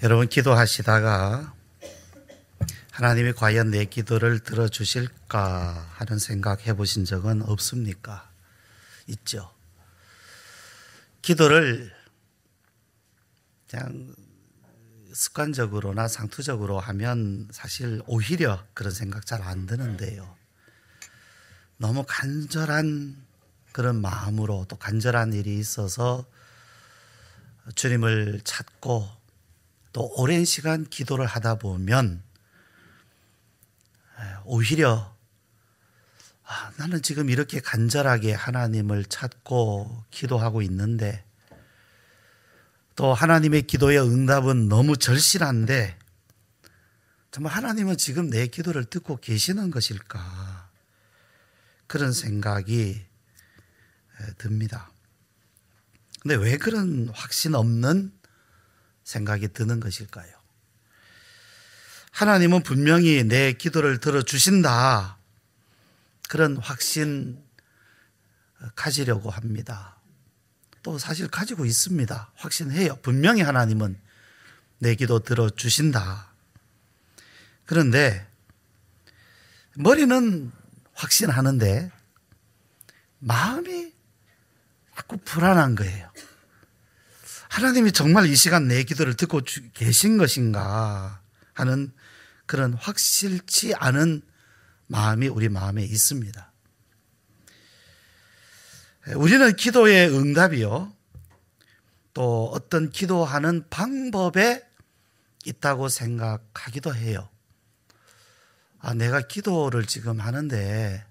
여러분, 기도하시다가 하나님이 과연 내 기도를 들어주실까 하는 생각 해보신 적은 없습니까? 있죠. 기도를 그냥 습관적으로나 상투적으로 하면 사실 오히려 그런 생각 잘 안 드는데요. 너무 간절한 그런 마음으로 또 간절한 일이 있어서 주님을 찾고 또 오랜 시간 기도를 하다 보면 오히려 나는 지금 이렇게 간절하게 하나님을 찾고 기도하고 있는데 또 하나님의 기도의 응답은 너무 절실한데 정말 하나님은 지금 내 기도를 듣고 계시는 것일까? 그런 생각이 듭니다. 근데 왜 그런 확신 없는 생각이 드는 것일까요? 하나님은 분명히 내 기도를 들어주신다. 그런 확신 가지려고 합니다. 또 사실 가지고 있습니다. 확신해요. 분명히 하나님은 내 기도 들어주신다. 그런데 머리는 확신하는데 마음이 자꾸 불안한 거예요. 하나님이 정말 이 시간 내 기도를 듣고 계신 것인가 하는 그런 확실치 않은 마음이 우리 마음에 있습니다. 우리는 기도의 응답이요, 또 어떤 기도하는 방법에 있다고 생각하기도 해요. 내가 기도를 지금 하는데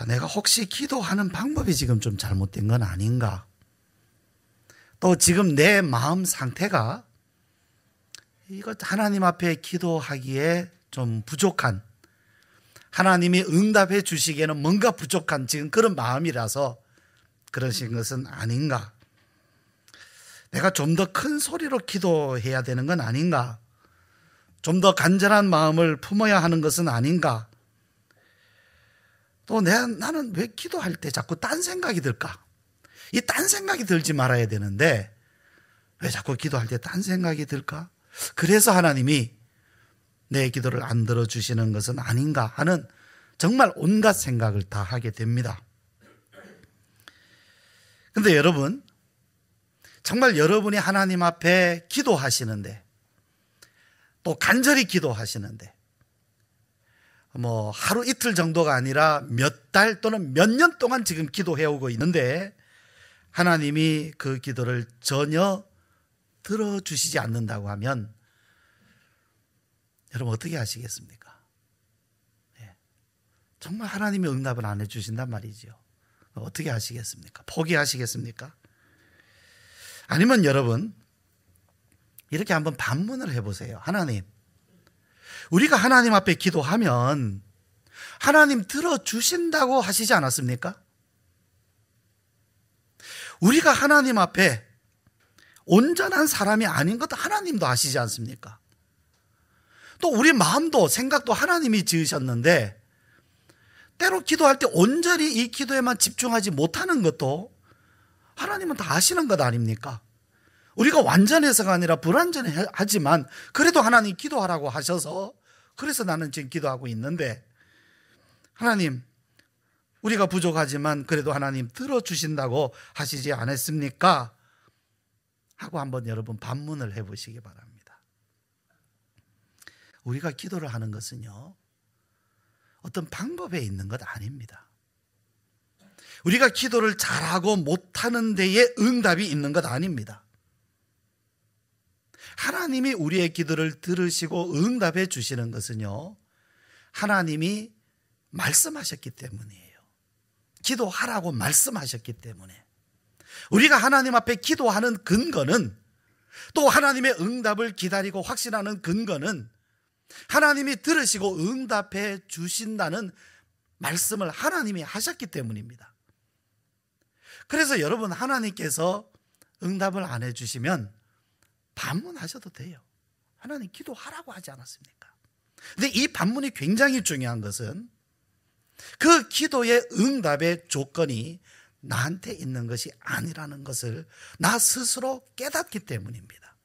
내가 혹시 기도하는 방법이 지금 좀 잘못된 건 아닌가? 또 지금 내 마음 상태가 이거 하나님 앞에 기도하기에 좀 부족한, 하나님이 응답해 주시기에는 뭔가 부족한 지금 그런 마음이라서 그러신 것은 아닌가? 내가 좀 더 큰 소리로 기도해야 되는 건 아닌가? 좀 더 간절한 마음을 품어야 하는 것은 아닌가? 또 나는 왜 기도할 때 자꾸 딴 생각이 들까? 이 딴 생각이 들지 말아야 되는데 왜 자꾸 기도할 때 딴 생각이 들까? 그래서 하나님이 내 기도를 안 들어주시는 것은 아닌가 하는 정말 온갖 생각을 다 하게 됩니다. 근데 여러분, 정말 여러분이 하나님 앞에 기도하시는데 또 간절히 기도하시는데 하루 이틀 정도가 아니라 몇 달 또는 몇 년 동안 지금 기도해오고 있는데 하나님이 그 기도를 전혀 들어주시지 않는다고 하면 여러분 어떻게 하시겠습니까? 정말 하나님이 응답을 안 해주신단 말이죠. 어떻게 하시겠습니까? 포기하시겠습니까? 아니면 여러분 이렇게 한번 반문을 해보세요. 하나님, 우리가 하나님 앞에 기도하면 하나님 들어주신다고 하시지 않았습니까? 우리가 하나님 앞에 온전한 사람이 아닌 것도 하나님도 아시지 않습니까? 또 우리 마음도 생각도 하나님이 지으셨는데 때로 기도할 때 온전히 이 기도에만 집중하지 못하는 것도 하나님은 다 아시는 것 아닙니까? 우리가 완전해서가 아니라 불완전하지만 그래도 하나님 기도하라고 하셔서 그래서 나는 지금 기도하고 있는데 하나님, 우리가 부족하지만 그래도 하나님 들어주신다고 하시지 않았습니까? 하고 한번 여러분 반문을 해보시기 바랍니다. 우리가 기도를 하는 것은요, 어떤 방법에 있는 것 아닙니다. 우리가 기도를 잘하고 못하는 데에 응답이 있는 것 아닙니다. 하나님이 우리의 기도를 들으시고 응답해 주시는 것은요, 하나님이 말씀하셨기 때문이에요. 기도하라고 말씀하셨기 때문에. 우리가 하나님 앞에 기도하는 근거는, 또 하나님의 응답을 기다리고 확신하는 근거는 하나님이 들으시고 응답해 주신다는 말씀을 하나님이 하셨기 때문입니다. 그래서 여러분, 하나님께서 응답을 안 해주시면 반문하셔도 돼요. 하나님 기도하라고 하지 않았습니까? 근데 이 반문이 굉장히 중요한 것은 그 기도의 응답의 조건이 나한테 있는 것이 아니라는 것을 나 스스로 깨닫기 때문입니다.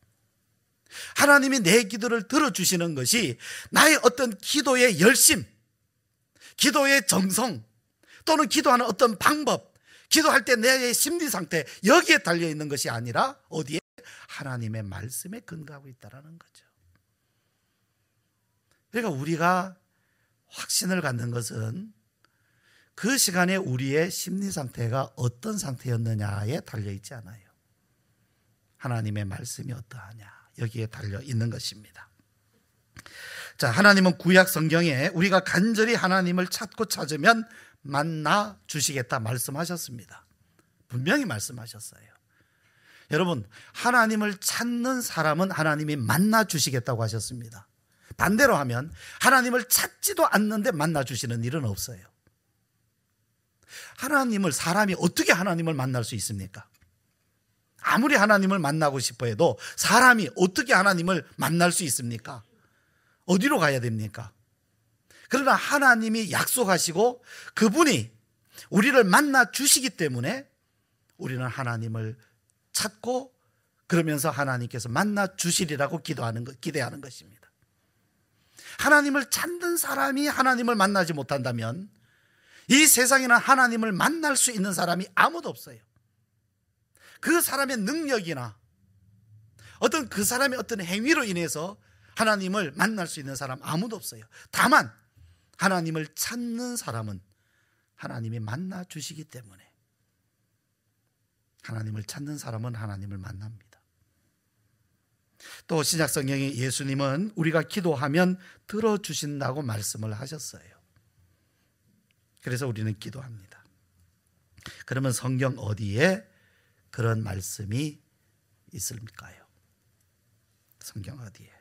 하나님이 내 기도를 들어주시는 것이 나의 어떤 기도의 열심, 기도의 정성, 또는 기도하는 어떤 방법, 기도할 때 내 심리 상태, 여기에 달려있는 것이 아니라 어디에? 하나님의 말씀에 근거하고 있다는 거죠. 그러니까 우리가 확신을 갖는 것은 그 시간에 우리의 심리 상태가 어떤 상태였느냐에 달려있지 않아요. 하나님의 말씀이 어떠하냐, 여기에 달려 있는 것입니다. 자, 하나님은 구약 성경에 우리가 간절히 하나님을 찾고 찾으면 만나 주시겠다 말씀하셨습니다. 분명히 말씀하셨어요. 여러분, 하나님을 찾는 사람은 하나님이 만나 주시겠다고 하셨습니다. 반대로 하면 하나님을 찾지도 않는데 만나 주시는 일은 없어요. 사람이 어떻게 하나님을 만날 수 있습니까? 아무리 하나님을 만나고 싶어 해도 사람이 어떻게 하나님을 만날 수 있습니까? 어디로 가야 됩니까? 그러나 하나님이 약속하시고 그분이 우리를 만나 주시기 때문에 우리는 하나님을 찾고 그러면서 하나님께서 만나 주시리라고 기대하는 것입니다. 하나님을 찾는 사람이 하나님을 만나지 못한다면 이 세상에는 하나님을 만날 수 있는 사람이 아무도 없어요. 그 사람의 능력이나 그 사람의 어떤 행위로 인해서 하나님을 만날 수 있는 사람 아무도 없어요. 다만 하나님을 찾는 사람은 하나님이 만나 주시기 때문에 하나님을 찾는 사람은 하나님을 만납니다. 또 신약 성경에 예수님은 우리가 기도하면 들어주신다고 말씀을 하셨어요. 그래서 우리는 기도합니다. 그러면 성경 어디에 그런 말씀이 있을까요? 성경 어디에?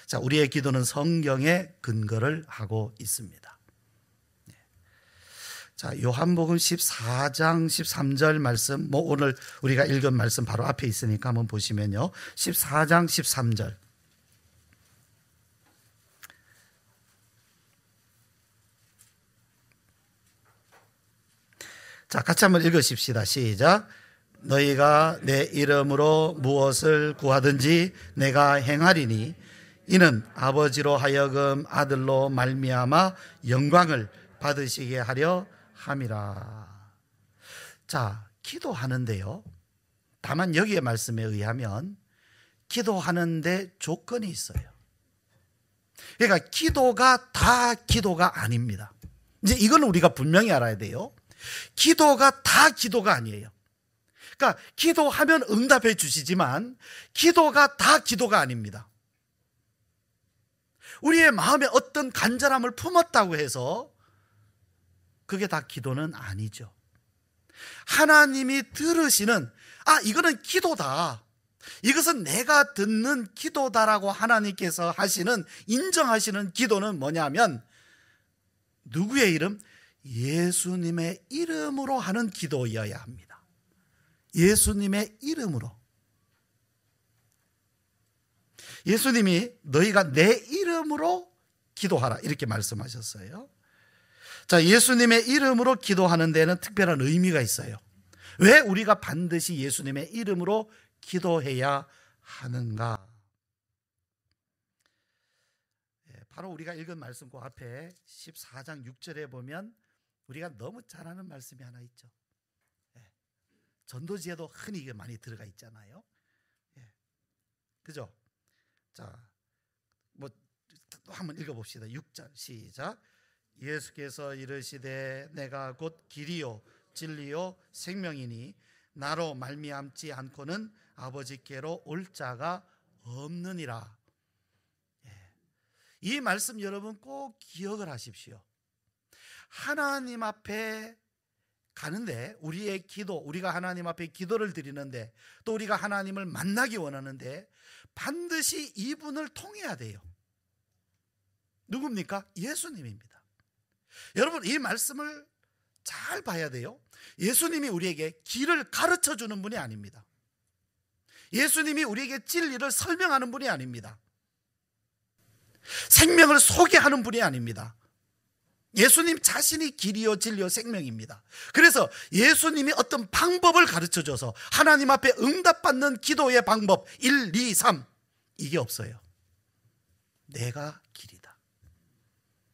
자, 우리의 기도는 성경에 근거를 하고 있습니다. 자, 요한복음 14장 13절 말씀, 오늘 우리가 읽은 말씀 바로 앞에 있으니까 한번 보시면요. 14장 13절. 자, 같이 한번 읽으십시다. 시작. 너희가 내 이름으로 무엇을 구하든지 내가 행하리니 이는 아버지로 하여금 아들로 말미암아 영광을 받으시게 하려 함이라. 자, 기도하는데요. 다만 여기의 말씀에 의하면 기도하는데 조건이 있어요. 그러니까 기도가 다 기도가 아닙니다. 이제 이건 우리가 분명히 알아야 돼요. 기도가 다 기도가 아니에요. 그러니까 기도하면 응답해 주시지만 기도가 다 기도가 아닙니다. 우리의 마음에 어떤 간절함을 품었다고 해서 그게 다 기도는 아니죠. 하나님이 들으시는, 이거는 기도다, 이것은 내가 듣는 기도다라고 하나님께서 인정하시는 기도는 뭐냐면 누구의 이름? 예수님의 이름으로 하는 기도여야 합니다. 예수님의 이름으로. 예수님이 너희가 내 이름으로 기도하라 이렇게 말씀하셨어요. 자, 예수님의 이름으로 기도하는 데는 특별한 의미가 있어요. 왜 우리가 반드시 예수님의 이름으로 기도해야 하는가? 바로 우리가 읽은 말씀 그 앞에 14장 6절에 보면 우리가 너무 잘 아는 말씀이 하나 있죠. 전도지에도 흔히 이게 많이 들어가 있잖아요. 그죠? 자, 또 한번 읽어봅시다. 6절 시작. 예수께서 이르시되 내가 곧 길이요 진리요 생명이니 나로 말미암지 않고는 아버지께로 올 자가 없느니라. 이 말씀 여러분 꼭 기억을 하십시오. 하나님 앞에 가는데 우리의 기도, 우리가 하나님 앞에 기도를 드리는데 또 우리가 하나님을 만나기 원하는데 반드시 이분을 통해야 돼요. 누굽니까? 예수님입니다. 여러분, 이 말씀을 잘 봐야 돼요. 예수님이 우리에게 길을 가르쳐 주는 분이 아닙니다. 예수님이 우리에게 진리를 설명하는 분이 아닙니다. 생명을 소개하는 분이 아닙니다. 예수님 자신이 길이요 진리요 생명입니다. 그래서 예수님이 어떤 방법을 가르쳐 줘서 하나님 앞에 응답받는 기도의 방법 1, 2, 3 이게 없어요. 내가 길이다.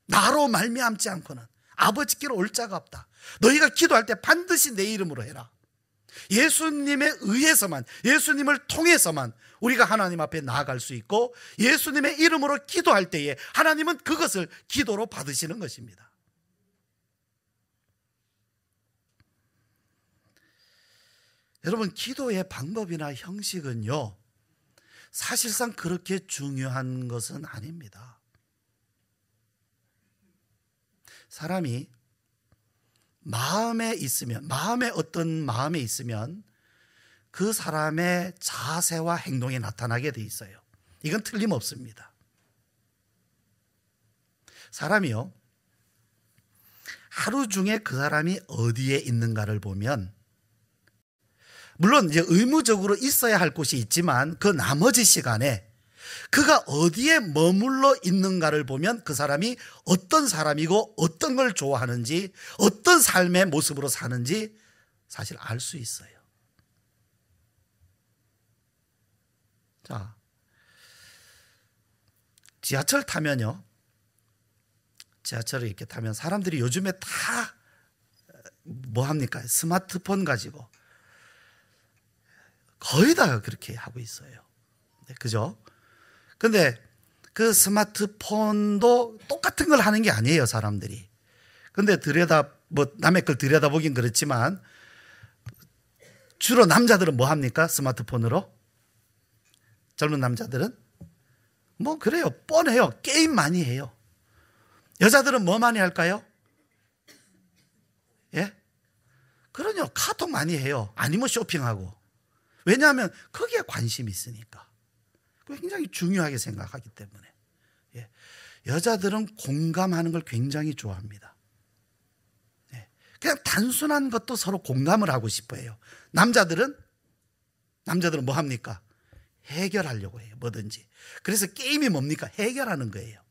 나로 말미암지 않고는 아버지께로 올 자가 없다. 너희가 기도할 때 반드시 내 이름으로 해라. 예수님에 의해서만, 예수님을 통해서만 우리가 하나님 앞에 나아갈 수 있고, 예수님의 이름으로 기도할 때에 하나님은 그것을 기도로 받으시는 것입니다. 여러분, 기도의 방법이나 형식은요, 사실상 그렇게 중요한 것은 아닙니다. 사람이 마음에 있으면, 어떤 마음에 있으면 그 사람의 자세와 행동이 나타나게 돼 있어요. 이건 틀림없습니다. 사람이요, 하루 중에 그 사람이 어디에 있는가를 보면, 물론 이제 의무적으로 있어야 할 곳이 있지만 그 나머지 시간에 그가 어디에 머물러 있는가를 보면 그 사람이 어떤 사람이고 어떤 걸 좋아하는지, 어떤 삶의 모습으로 사는지 사실 알 수 있어요. 자, 지하철 타면요, 지하철을 이렇게 타면 사람들이 요즘에 다 뭐 합니까? 스마트폰 가지고 거의 다 그렇게 하고 있어요. 네, 그죠? 근데 그 스마트폰도 똑같은 걸 하는 게 아니에요, 사람들이. 근데 남의 걸 들여다보긴 그렇지만 주로 남자들은 뭐 합니까? 스마트폰으로? 젊은 남자들은? 뭐 그래요. 뻔해요. 게임 많이 해요. 여자들은 뭐 많이 할까요? 예? 그러요. 카톡 많이 해요. 아니면 쇼핑하고. 왜냐하면 거기에 관심이 있으니까. 굉장히 중요하게 생각하기 때문에. 예. 여자들은 공감하는 걸 굉장히 좋아합니다. 예. 그냥 단순한 것도 서로 공감을 하고 싶어 해요. 남자들은 뭐 합니까? 해결하려고 해요. 뭐든지. 그래서 게임이 뭡니까? 해결하는 거예요.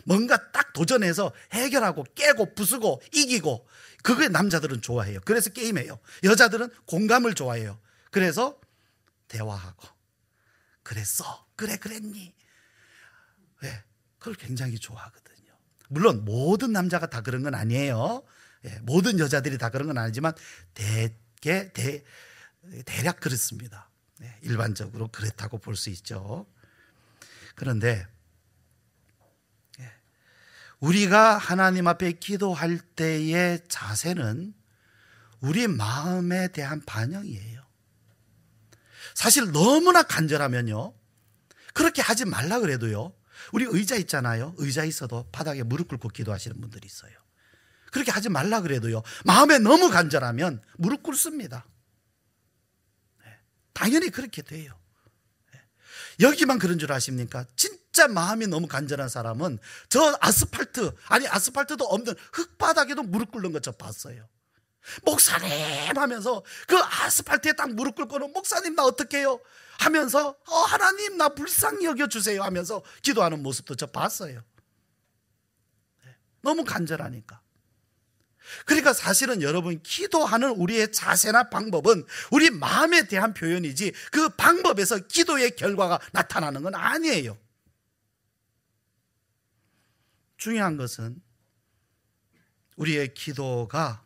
뭔가 딱 도전해서 해결하고 깨고 부수고 이기고, 그게 남자들은 좋아해요. 그래서 게임해요. 여자들은 공감을 좋아해요. 그래서 대화하고, 그랬어, 그래 그랬니? 네, 그걸 굉장히 좋아하거든요. 물론 모든 남자가 다 그런 건 아니에요. 예, 모든 여자들이 다 그런 건 아니지만 대략 그렇습니다. 네, 일반적으로 그렇다고 볼 수 있죠. 그런데 우리가 하나님 앞에 기도할 때의 자세는 우리 마음에 대한 반영이에요. 사실 너무나 간절하면요, 그렇게 하지 말라 그래도요, 우리 의자 있잖아요. 의자 있어도 바닥에 무릎 꿇고 기도하시는 분들이 있어요. 그렇게 하지 말라 그래도요, 마음에 너무 간절하면 무릎 꿇습니다. 당연히 그렇게 돼요. 여기만 그런 줄 아십니까? 진짜 마음이 너무 간절한 사람은 저 아스팔트도 없는 흙바닥에도 무릎 꿇는 것 저 봤어요. 목사님 하면서 그 아스팔트에 딱 무릎 꿇고는, 목사님 나 어떻게 해요? 하면서 하나님 나 불쌍히 여겨주세요 하면서 기도하는 모습도 저 봤어요. 너무 간절하니까. 그러니까 사실은 여러분, 기도하는 우리의 자세나 방법은 우리 마음에 대한 표현이지 그 방법에서 기도의 결과가 나타나는 건 아니에요. 중요한 것은 우리의 기도가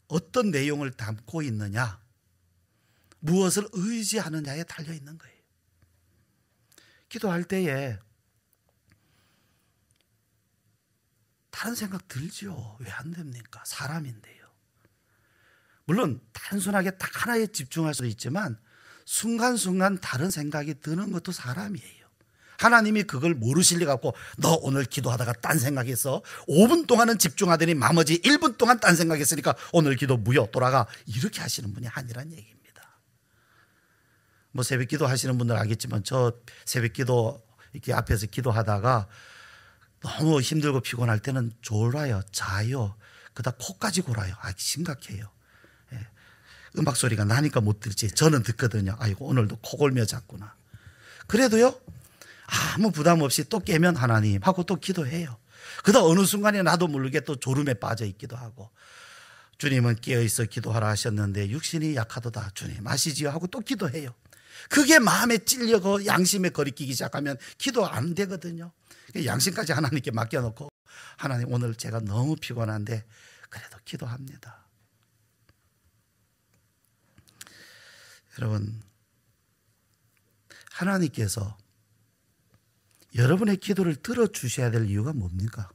어떤 내용을 담고 있느냐, 무엇을 의지하느냐에 달려 있는 거예요. 기도할 때에 다른 생각 들죠. 왜 안 됩니까? 사람인데요. 물론 단순하게 딱 하나에 집중할 수도 있지만 순간순간 다른 생각이 드는 것도 사람이에요. 하나님이 그걸 모르실 리 갖고 너 오늘 기도하다가 딴 생각했어, 5분 동안은 집중하더니 나머지 1분 동안 딴 생각했으니까 오늘 기도 무효, 돌아가, 이렇게 하시는 분이 아니란 얘기입니다. 뭐 새벽 기도 하시는 분들 알겠지만 저 새벽 기도 이렇게 앞에서 기도하다가 너무 힘들고 피곤할 때는 졸아요, 자요. 그러다 코까지 골아요. 심각해요. 예. 음악 소리가 나니까 못 들지 저는 듣거든요. 아이고 오늘도 코 골며 잤구나. 그래도요, 아무 부담 없이 또 깨면 하나님 하고 또 기도해요. 그러다 어느 순간에 나도 모르게 또 졸음에 빠져 있기도 하고, 주님은 깨어있어 기도하라 하셨는데 육신이 약하도다, 주님 아시지요 하고 또 기도해요. 그게 마음에 찔려고 양심에 거리끼기 시작하면 기도 안 되거든요. 양심까지 하나님께 맡겨놓고 하나님 오늘 제가 너무 피곤한데 그래도 기도합니다. 여러분, 하나님께서 여러분의 기도를 들어주셔야 될 이유가 뭡니까?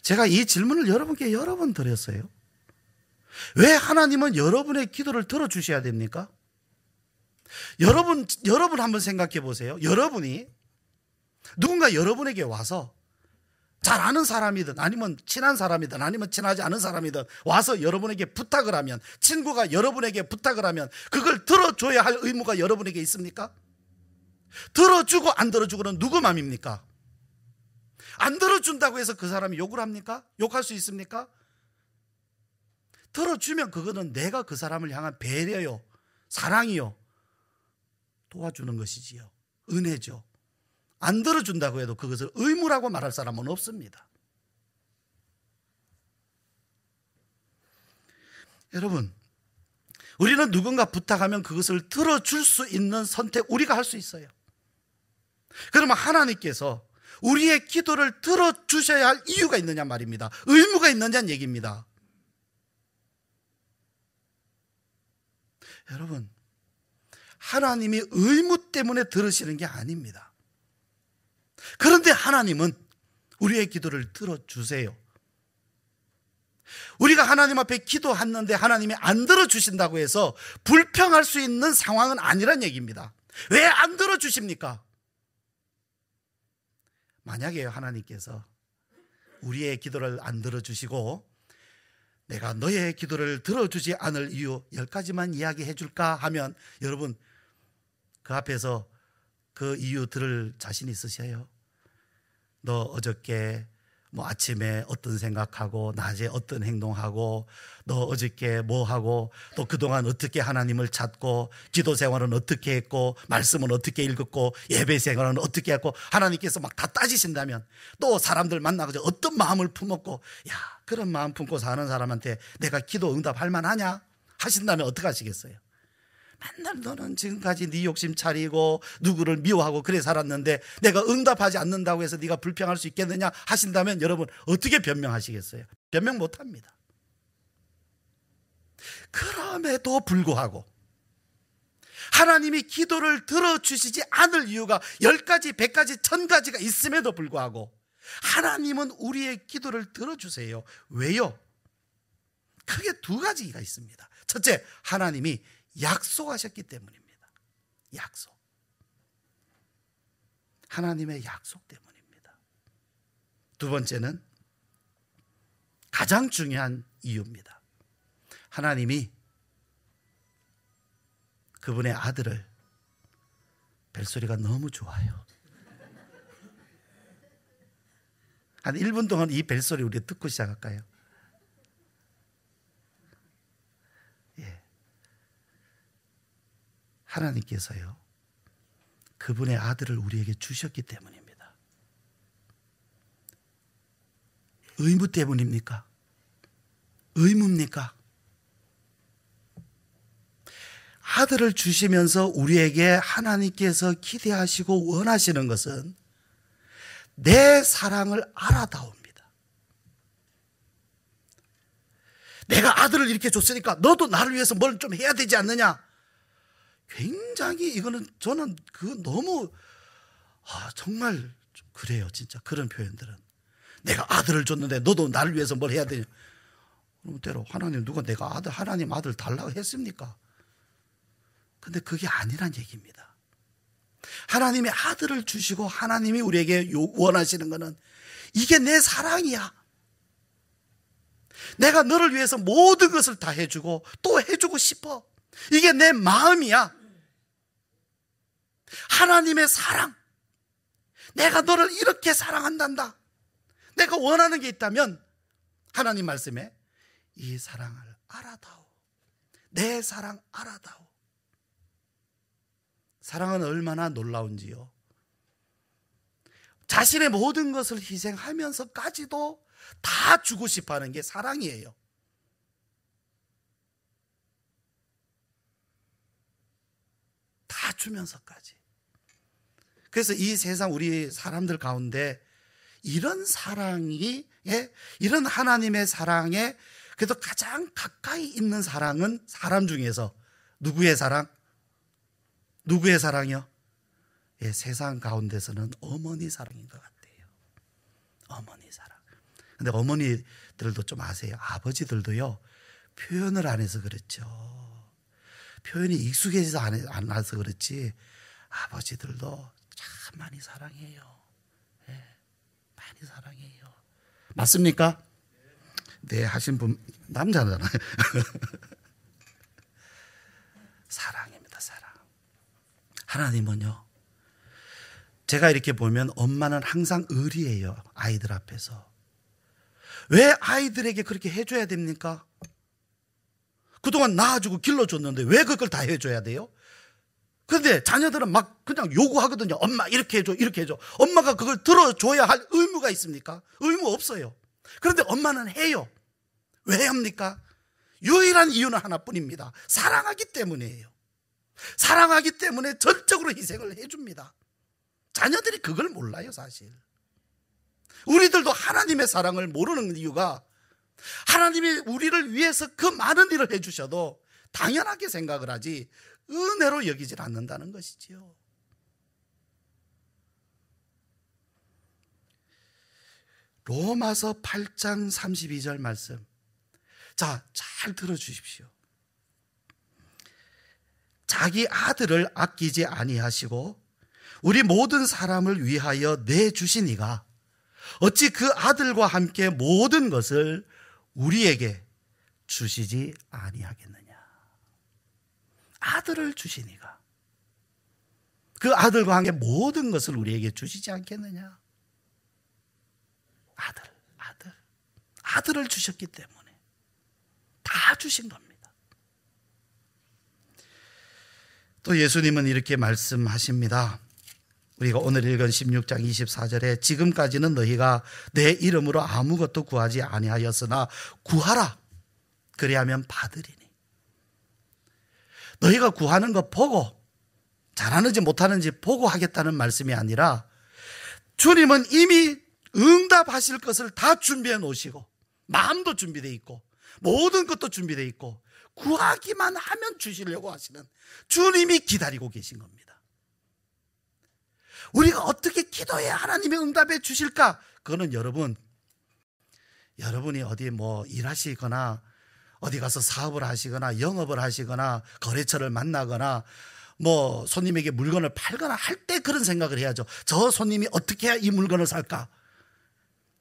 제가 이 질문을 여러분께 여러 번 드렸어요. 왜 하나님은 여러분의 기도를 들어주셔야 됩니까? 여러분 한번 생각해 보세요. 여러분이 누군가 여러분에게 와서 잘 아는 사람이든 아니면 친한 사람이든 아니면 친하지 않은 사람이든 와서 여러분에게 부탁을 하면, 친구가 여러분에게 부탁을 하면 그걸 들어줘야 할 의무가 여러분에게 있습니까? 들어주고 안 들어주고는 누구 맘입니까? 안 들어준다고 해서 그 사람이 욕을 합니까? 욕할 수 있습니까? 들어주면 그거는 내가 그 사람을 향한 배려요, 사랑이요, 도와주는 것이지요, 은혜죠. 안 들어준다고 해도 그것을 의무라고 말할 사람은 없습니다. 여러분, 우리는 누군가 부탁하면 그것을 들어줄 수 있는 선택 우리가 할 수 있어요. 그러면 하나님께서 우리의 기도를 들어주셔야 할 이유가 있느냐 말입니다. 의무가 있느냐는 얘기입니다. 여러분, 하나님이 의무 때문에 들으시는 게 아닙니다. 그런데 하나님은 우리의 기도를 들어주세요. 우리가 하나님 앞에 기도했는데 하나님이 안 들어주신다고 해서 불평할 수 있는 상황은 아니란 얘기입니다. 왜 안 들어주십니까? 만약에 하나님께서 우리의 기도를 안 들어주시고 내가 너의 기도를 들어주지 않을 이유 10가지만 이야기해 줄까 하면, 여러분 그 앞에서 그 이유 들을 자신 있으세요? 너 어저께 아침에 어떤 생각하고 낮에 어떤 행동하고 너 어저께 뭐 하고 또 그동안 어떻게 하나님을 찾고 기도 생활은 어떻게 했고 말씀은 어떻게 읽었고 예배 생활은 어떻게 했고 하나님께서 막 다 따지신다면, 또 사람들 만나서 어떤 마음을 품었고 그런 마음 품고 사는 사람한테 내가 기도 응답할 만하냐 하신다면 어떻게 하시겠어요? 맨날 너는 지금까지 네 욕심 차리고 누구를 미워하고 그래 살았는데 내가 응답하지 않는다고 해서 네가 불평할 수 있겠느냐 하신다면 여러분 어떻게 변명하시겠어요? 변명 못합니다. 그럼에도 불구하고 하나님이 기도를 들어주시지 않을 이유가 10가지, 100가지, 1000가지가 있음에도 불구하고 하나님은 우리의 기도를 들어주세요. 왜요? 크게 2가지가 있습니다. 첫째, 하나님이 약속하셨기 때문입니다. 약속. 하나님의 약속 때문입니다. 2번째는 가장 중요한 이유입니다. 하나님이 그분의 아들을, 벨소리가 너무 좋아요. 한 1분 동안 이 벨소리 우리 듣고 시작할까요? 예. 하나님께서요, 그분의 아들을 우리에게 주셨기 때문입니다. 의무 때문입니까? 의무입니까? 아들을 주시면서 우리에게 하나님께서 기대하시고 원하시는 것은 내 사랑을 알아다옵니다. 내가 아들을 이렇게 줬으니까 너도 나를 위해서 뭘 좀 해야 되지 않느냐? 굉장히 이거는 저는 너무 정말 그래요. 진짜 그런 표현들은 내가 아들을 줬는데 너도 나를 위해서 뭘 해야 되냐? 그럼 때로 하나님 누가 내가 하나님 아들 달라고 했습니까? 근데 그게 아니란 얘기입니다. 하나님의 아들을 주시고 하나님이 우리에게 원하시는 것은 이게 내 사랑이야. 내가 너를 위해서 모든 것을 다 해주고 또 해주고 싶어. 이게 내 마음이야. 하나님의 사랑. 내가 너를 이렇게 사랑한단다. 내가 원하는 게 있다면 하나님 말씀에 이 사랑을 알아다오. 내 사랑 알아다오. 사랑은 얼마나 놀라운지요. 자신의 모든 것을 희생하면서까지도 다 주고 싶어 하는 게 사랑이에요. 주면서까지. 그래서 이 세상 우리 사람들 가운데 이런 사랑이, 이런 하나님의 사랑에 그래도 가장 가까이 있는 사랑은 사람 중에서 누구의 사랑? 누구의 사랑이요? 세상 가운데서는 어머니 사랑인 것 같아요. 어머니 사랑. 근데 어머니들도 좀 아세요. 아버지들도요, 표현을 안 해서 그렇죠. 표현이 익숙해지지 않아서 그렇지, 아버지들도 참 많이 사랑해요. 많이 사랑해요. 맞습니까? 네, 하신 분 남자잖아요. 사랑입니다, 사랑. 하나님은요, 제가 이렇게 보면 엄마는 항상 의리해요. 아이들 앞에서. 왜 아이들에게 그렇게 해줘야 됩니까? 그동안 낳아주고 길러줬는데 왜 그걸 다 해줘야 돼요? 그런데 자녀들은 막 그냥 요구하거든요. 엄마 이렇게 해줘, 이렇게 해줘. 엄마가 그걸 들어줘야 할 의무가 있습니까? 의무 없어요. 그런데 엄마는 해요. 왜 합니까? 유일한 이유는 하나뿐입니다. 사랑하기 때문이에요. 사랑하기 때문에 전적으로 희생을 해줍니다. 자녀들이 그걸 몰라요, 사실. 우리들도 하나님의 사랑을 모르는 이유가, 하나님이 우리를 위해서 그 많은 일을 해주셔도 당연하게 생각을 하지 은혜로 여기질 않는다는 것이지요. 로마서 8장 32절 말씀. 자, 잘 들어주십시오. 자기 아들을 아끼지 아니하시고 우리 모든 사람을 위하여 내주신 이가 어찌 그 아들과 함께 모든 것을 우리에게 주시지 아니하겠느냐. 아들을 주신 이가 그 아들과 함께 모든 것을 우리에게 주시지 않겠느냐. 아들을 주셨기 때문에 다 주신 겁니다. 또 예수님은 이렇게 말씀하십니다. 우리가 오늘 읽은 16장 24절에 지금까지는 너희가 내 이름으로 아무것도 구하지 아니하였으나 구하라. 그리하면 받으리니. 너희가 구하는 거 보고 잘하는지 못하는지 보고 하겠다는 말씀이 아니라 주님은 이미 응답하실 것을 다 준비해 놓으시고 마음도 준비되어 있고 모든 것도 준비되어 있고 구하기만 하면 주시려고 하시는 주님이 기다리고 계신 겁니다. 우리가 어떻게 기도해야 하나님이 응답해 주실까? 그거는 여러분이 어디 뭐 일하시거나 어디 가서 사업을 하시거나 영업을 하시거나 거래처를 만나거나 뭐 손님에게 물건을 팔거나 할 때 그런 생각을 해야죠. 저 손님이 어떻게 해야 이 물건을 살까?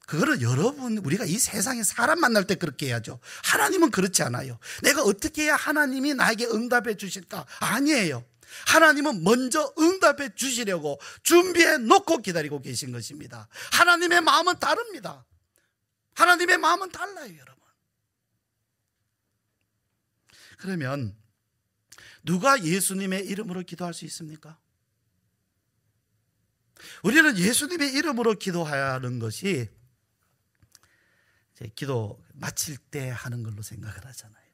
그거를 우리가 이 세상에 사람 만날 때 그렇게 해야죠. 하나님은 그렇지 않아요. 내가 어떻게 해야 하나님이 나에게 응답해 주실까? 아니에요. 하나님은 먼저 응답해 주시려고 준비해 놓고 기다리고 계신 것입니다. 하나님의 마음은 다릅니다. 하나님의 마음은 달라요, 여러분. 그러면 누가 예수님의 이름으로 기도할 수 있습니까? 우리는 예수님의 이름으로 기도하는 것이 이제 기도 마칠 때 하는 걸로 생각을 하잖아요.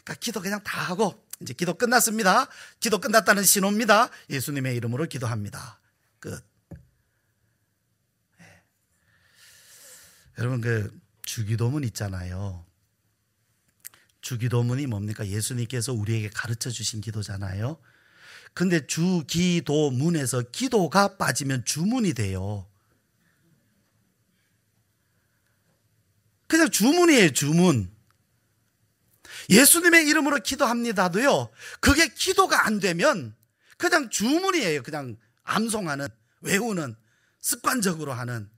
그러니까 기도 그냥 다 하고 이제 기도 끝났습니다. 기도 끝났다는 신호입니다. 예수님의 이름으로 기도합니다. 끝. 네. 여러분 그 주기도문 있잖아요. 주기도문이 뭡니까? 예수님께서 우리에게 가르쳐 주신 기도잖아요. 근데 주기도문에서 기도가 빠지면 주문이 돼요. 그냥 주문이에요, 주문. 예수님의 이름으로 기도합니다도요, 그게 기도가 안 되면 그냥 주문이에요. 그냥 암송하는, 외우는, 습관적으로 하는.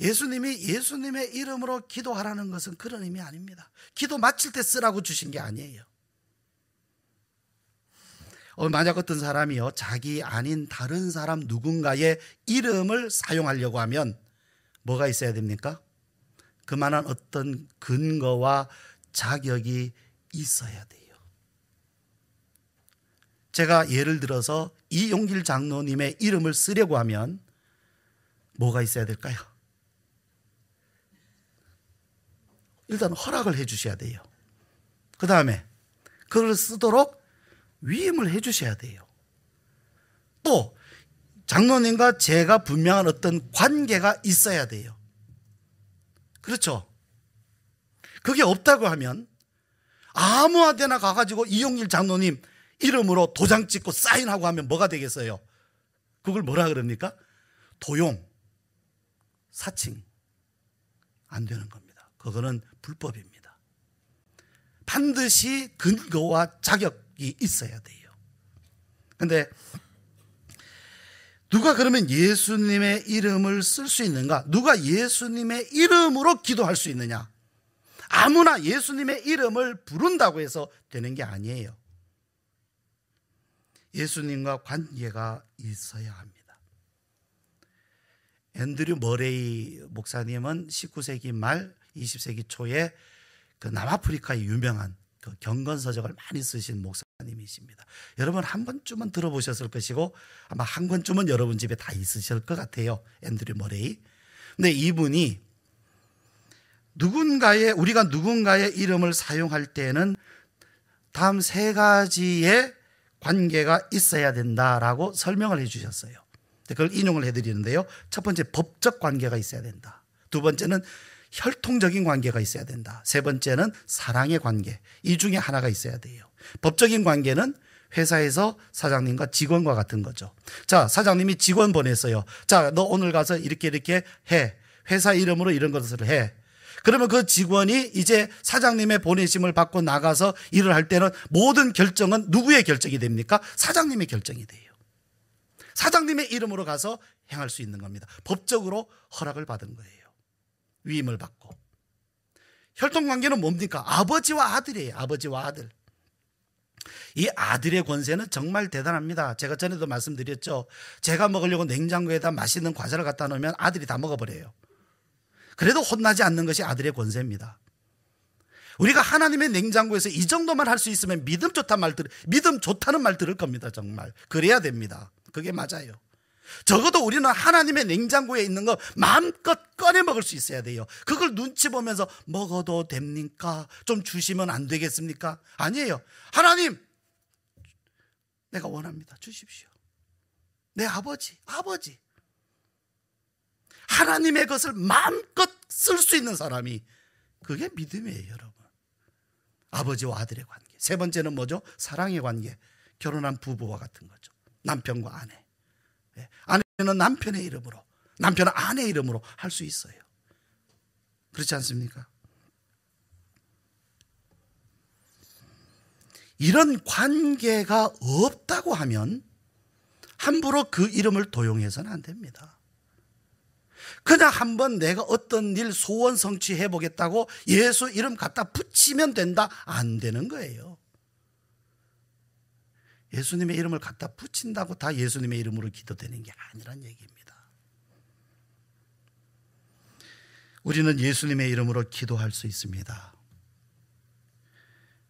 예수님의 이름으로 기도하라는 것은 그런 의미 아닙니다. 기도 마칠 때 쓰라고 주신 게 아니에요. 만약 어떤 사람이요, 자기 아닌 다른 사람 누군가의 이름을 사용하려고 하면 뭐가 있어야 됩니까? 그만한 어떤 근거와 자격이 있어야 돼요. 제가 예를 들어서 이용길 장로님의 이름을 쓰려고 하면 뭐가 있어야 될까요? 일단 허락을 해 주셔야 돼요. 그 다음에 그걸 쓰도록 위임을 해 주셔야 돼요. 또 장로님과 제가 분명한 어떤 관계가 있어야 돼요. 그렇죠? 그게 없다고 하면 아무한테나 가가지고 이용일 장로님 이름으로 도장 찍고 사인하고 하면 뭐가 되겠어요? 그걸 뭐라 그럽니까? 도용, 사칭. 안 되는 겁니다. 그거는 불법입니다. 반드시 근거와 자격이 있어야 돼요. 그런데 누가 그러면 예수님의 이름을 쓸 수 있는가? 누가 예수님의 이름으로 기도할 수 있느냐? 아무나 예수님의 이름을 부른다고 해서 되는 게 아니에요. 예수님과 관계가 있어야 합니다. 앤드류 머레이 목사님은 19세기 말 20세기 초에 그 남아프리카의 유명한 그 경건서적을 많이 쓰신 목사님이십니다. 여러분 한 번쯤은 들어보셨을 것이고 아마 한 권쯤은 여러분 집에 다 있으실 것 같아요. 앤드류 머레이. 근데 이분이 우리가 누군가의 이름을 사용할 때는 다음 세 가지의 관계가 있어야 된다라고 설명을 해 주셨어요. 그걸 인용을 해드리는데요. 첫 번째, 법적 관계가 있어야 된다. 두 번째는 혈통적인 관계가 있어야 된다. 세 번째는 사랑의 관계. 이 중에 하나가 있어야 돼요. 법적인 관계는 회사에서 사장님과 직원과 같은 거죠. 자, 사장님이 직원 보냈어요. 자, 너 오늘 가서 이렇게 해. 회사 이름으로 이런 것을 해. 그러면 그 직원이 이제 사장님의 보내심을 받고 나가서 일을 할 때는 모든 결정은 누구의 결정이 됩니까? 사장님의 결정이 돼요. 사장님의 이름으로 가서 행할 수 있는 겁니다. 법적으로 허락을 받은 거예요. 위임을 받고. 혈통관계는 뭡니까? 아버지와 아들이에요. 아버지와 아들. 이 아들의 권세는 정말 대단합니다. 제가 전에도 말씀드렸죠. 제가 먹으려고 냉장고에다 맛있는 과자를 갖다 놓으면 아들이 다 먹어버려요. 그래도 혼나지 않는 것이 아들의 권세입니다. 우리가 하나님의 냉장고에서 이 정도만 할 수 있으면 믿음 좋다는 말 들을 겁니다. 정말 그래야 됩니다. 그게 맞아요. 적어도 우리는 하나님의 냉장고에 있는 거 마음껏 꺼내 먹을 수 있어야 돼요. 그걸 눈치 보면서 먹어도 됩니까? 좀 주시면 안 되겠습니까? 아니에요. 하나님, 내가 원합니다. 주십시오. 내 아버지. 하나님의 것을 마음껏 쓸 수 있는 사람이, 그게 믿음이에요, 여러분. 아버지와 아들의 관계. 세 번째는 뭐죠? 사랑의 관계. 결혼한 부부와 같은 거죠. 남편과 아내. 아내는 남편의 이름으로, 남편은 아내의 이름으로 할 수 있어요. 그렇지 않습니까? 이런 관계가 없다고 하면 함부로 그 이름을 도용해서는 안 됩니다. 그냥 한번 내가 어떤 일 소원 성취해 보겠다고 예수 이름 갖다 붙이면 된다? 안 되는 거예요. 예수님의 이름을 갖다 붙인다고 다 예수님의 이름으로 기도되는 게 아니란 얘기입니다. 우리는 예수님의 이름으로 기도할 수 있습니다.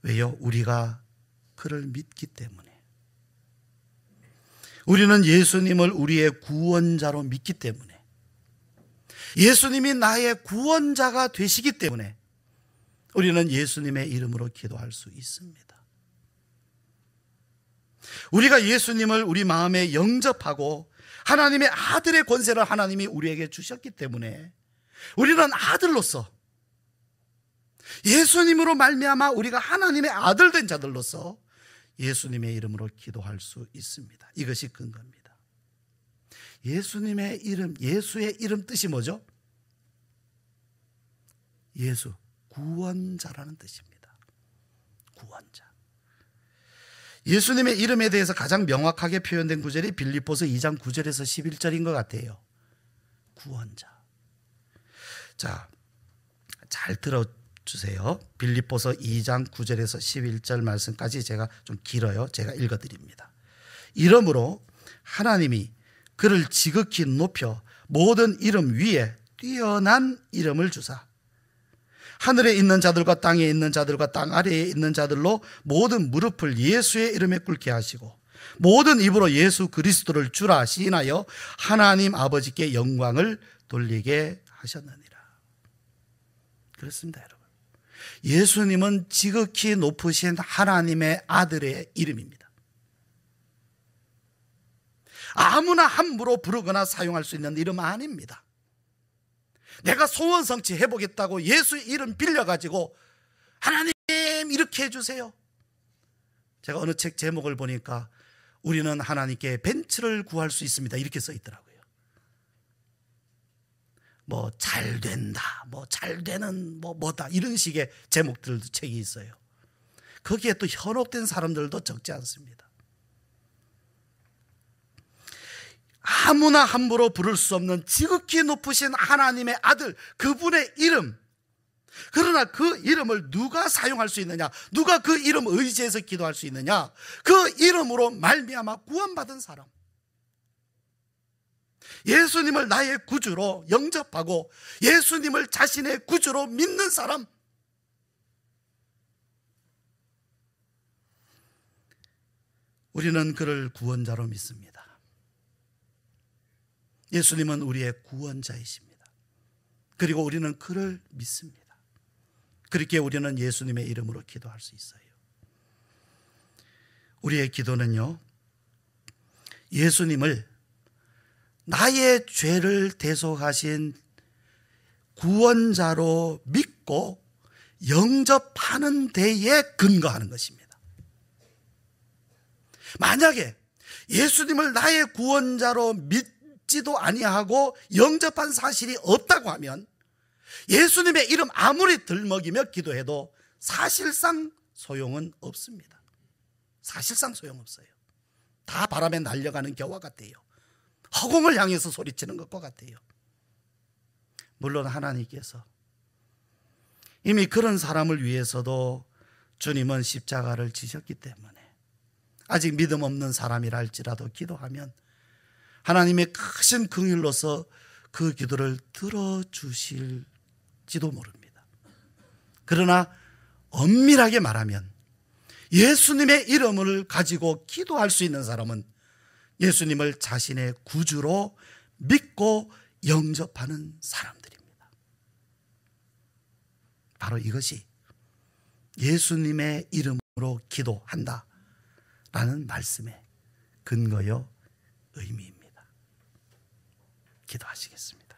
왜요? 우리가 그를 믿기 때문에. 우리는 예수님을 우리의 구원자로 믿기 때문에. 예수님이 나의 구원자가 되시기 때문에 우리는 예수님의 이름으로 기도할 수 있습니다. 우리가 예수님을 우리 마음에 영접하고 하나님의 아들의 권세를 하나님이 우리에게 주셨기 때문에 우리는 아들로서, 예수님으로 말미암아 우리가 하나님의 아들 된 자들로서 예수님의 이름으로 기도할 수 있습니다. 이것이 근거입니다. 예수님의 이름, 예수의 이름 뜻이 뭐죠? 예수, 구원자라는 뜻입니다. 구원자. 예수님의 이름에 대해서 가장 명확하게 표현된 구절이 빌립보서 2장 9절에서 11절인 것 같아요. 구원자. 자, 잘 들어주세요. 빌립보서 2장 9절에서 11절 말씀까지 제가 좀 길어요. 제가 읽어드립니다. 이러므로 하나님이 그를 지극히 높여 모든 이름 위에 뛰어난 이름을 주사 하늘에 있는 자들과 땅에 있는 자들과 땅 아래에 있는 자들로 모든 무릎을 예수의 이름에 꿇게 하시고 모든 입으로 예수 그리스도를 주라 시인하여 하나님 아버지께 영광을 돌리게 하셨느니라. 그렇습니다, 여러분. 예수님은 지극히 높으신 하나님의 아들의 이름입니다. 아무나 함부로 부르거나 사용할 수 있는 이름 아닙니다. 내가 소원 성취 해보겠다고 예수 이름 빌려가지고 하나님 이렇게 해주세요. 제가 어느 책 제목을 보니까 우리는 하나님께 벤츠를 구할 수 있습니다 이렇게 써 있더라고요. 뭐 잘 된다, 뭐 잘 되는 뭐다 이런 식의 제목들도 책이 있어요. 거기에 또 현혹된 사람들도 적지 않습니다. 아무나 함부로 부를 수 없는 지극히 높으신 하나님의 아들, 그분의 이름. 그러나 그 이름을 누가 사용할 수 있느냐, 누가 그 이름 의지해서 기도할 수 있느냐, 그 이름으로 말미암아 구원받은 사람, 예수님을 나의 구주로 영접하고 예수님을 자신의 구주로 믿는 사람, 우리는 그를 구원자로 믿습니다. 예수님은 우리의 구원자이십니다. 그리고 우리는 그를 믿습니다. 그렇게 우리는 예수님의 이름으로 기도할 수 있어요. 우리의 기도는요, 예수님을 나의 죄를 대속하신 구원자로 믿고 영접하는 데에 근거하는 것입니다. 만약에 예수님을 나의 구원자로 믿지도 아니하고 영접한 사실이 없다고 하면 예수님의 이름 아무리 들먹이며 기도해도 사실상 소용은 없습니다. 사실상 소용없어요. 다 바람에 날려가는 겨와 같아요. 허공을 향해서 소리치는 것과 같아요. 물론 하나님께서 이미 그런 사람을 위해서도 주님은 십자가를 지셨기 때문에 아직 믿음 없는 사람이라 할지라도 기도하면 하나님의 크신 긍휼로서 그 기도를 들어주실지도 모릅니다. 그러나 엄밀하게 말하면 예수님의 이름을 가지고 기도할 수 있는 사람은 예수님을 자신의 구주로 믿고 영접하는 사람들입니다. 바로 이것이 예수님의 이름으로 기도한다 라는 말씀의 근거요 의미입니다. 기도하시겠습니다.